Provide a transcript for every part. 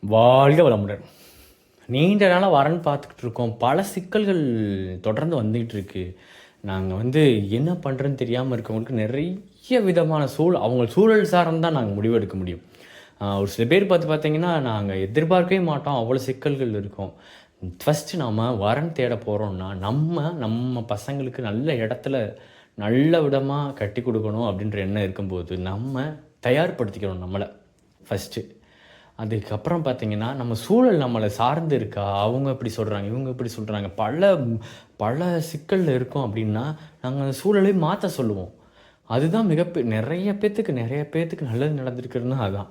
வாழ்க வளமுடன். நீண்ட நாளாக வரன்னு பார்த்துக்கிட்டு இருக்கோம். பல சிக்கல்கள் தொடர்ந்து வந்துகிட்டு இருக்கு. நாங்கள் என்ன பண்ணுறதுன்னு தெரியாமல் இருக்கவங்களுக்கு நிறைய விதமான அவங்க சூழல் சார்ந்து தான் நாங்கள் முடிவெடுக்க முடியும். ஒரு சில பேர் பார்த்தீங்கன்னா நாங்கள் எதிர்பார்க்கவே மாட்டோம், அவ்வளோ சிக்கல்கள் இருக்கும். ஃபஸ்ட்டு நாம் வரன் தேட போகிறோம்னா நம்ம பசங்களுக்கு நல்ல இடத்துல நல்ல விதமாக கட்டி கொடுக்கணும் அப்படின்ற எண்ணம் இருக்கும்போது நம்ம தயார்படுத்திக்கணும் நம்மளை ஃபஸ்ட்டு. அதுக்கப்புறம் பார்த்தீங்கன்னா, நம்ம சூழல் நம்மளை சார்ந்து இருக்கா? அவங்க இப்படி சொல்கிறாங்க, இவங்க இப்படி சொல்கிறாங்க. பல பல சிக்கல்ல இருக்கோம் அப்படின்னா, நாங்கள் அந்த சூழலை மாற்ற சொல்லுவோம். அதுதான் நிறைய பேத்துக்கு நல்லது நடந்திருக்குதுன்னா அதான்.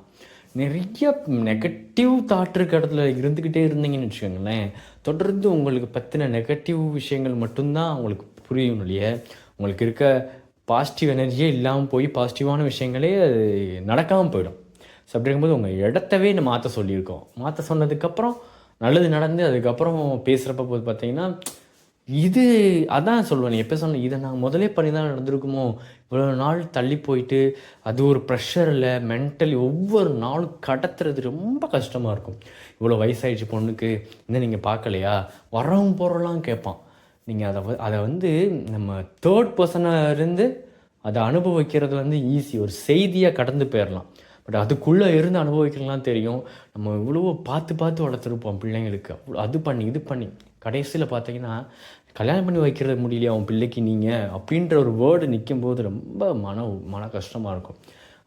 நிறைய நெகட்டிவ் தாட் இருக்க இடத்துல இருந்துக்கிட்டே இருந்தீங்கன்னு வச்சுக்கோங்களேன், தொடர்ந்து உங்களுக்கு பற்றின நெகட்டிவ் விஷயங்கள் மட்டும்தான் உங்களுக்கு புரியும் இல்லைய, உங்களுக்கு இருக்க பாசிட்டிவ் எனர்ஜியே இல்லாமல் போய் பாசிட்டிவான விஷயங்களே நடக்காமல் போயிடும். ஸோ அப்படி இருக்கும்போது உங்கள் இடத்தவே மாற்ற சொல்லியிருக்கோம். மாற்ற சொன்னதுக்கப்புறம் நல்லது நடந்து அதுக்கப்புறம் பேசுகிறப்ப போது பார்த்தீங்கன்னா, அதான் சொல்லுவேன். நீ எப்போ சொன்ன இதை நான் முதலே பண்ணி தான் நடந்திருக்குமோ, இவ்வளோ நாள் தள்ளி போயிட்டு அது ஒரு ப்ரெஷரில் மென்டலி ஒவ்வொரு நாளும் கடத்துறது ரொம்ப கஷ்டமாக இருக்கும். இவ்வளோ வயசாகிடுச்சு பொண்ணுக்கு, இன்னும் நீங்கள் பார்க்கலையா, வரவும் போகிறலாம் கேட்பான். நீங்கள் அதை நம்ம தேர்ட் பர்சனாக இருந்து அதை அனுபவிக்கிறது ஈஸி, ஒரு செய்தியாக கடந்து போயிடலாம். பட் அதுக்குள்ளே இருந்து அனுபவிக்கலாம் தெரியும். நம்ம இவ்வளோ பார்த்து வளர்த்துருப்போம் பிள்ளைங்களுக்கு. அது பண்ணி இது பண்ணி கடைசியில் பார்த்தீங்கன்னா, கல்யாணம் பண்ணி வைக்கிறது முடியலையா அவன் பிள்ளைக்கு நீங்கள் அப்படின்ற ஒரு வேர்டு நிற்கும்போது ரொம்ப மன கஷ்டமாக இருக்கும்.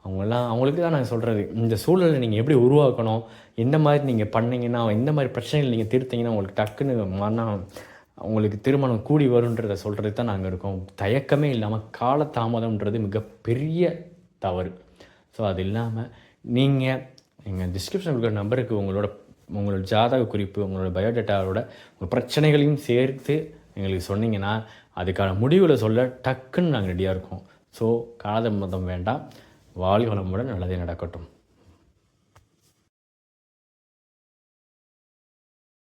அவங்களுக்கு தான் நான் சொல்கிறது, இந்த சூழலை நீங்கள் எப்படி உருவாக்கணும், எந்த மாதிரி நீங்கள் பண்ணிங்கன்னா, எந்த மாதிரி பிரச்சனைகள் நீங்கள் தீர்த்தீங்கன்னா உங்களுக்கு டக்குன்னு உங்களுக்கு திருமணம் கூடி வருன்றதை சொல்கிறது தான் நாங்கள் இருக்கோம். தயக்கமே இல்லாமல் காலதாமதம்ன்றது மிகப்பெரிய தவறு. ஸோ அது இல்லாமல் நீங்கள் டிஸ்கிரிப்ஷன் இருக்கிற நம்பருக்கு உங்களோட ஜாதக குறிப்பு, உங்களோட பயோடேட்டாவோட உங்கள் பிரச்சனைகளையும் சேர்த்து எங்களுக்கு சொன்னீங்கன்னா அதுக்கான முடிவில் சொல்ல டக்குன்னு நாங்கள் ரெடியாக இருக்கோம். ஸோ காலதாமதம் வேண்டாம். வாழ்க வளமுடன், நல்லதே நடக்கட்டும்.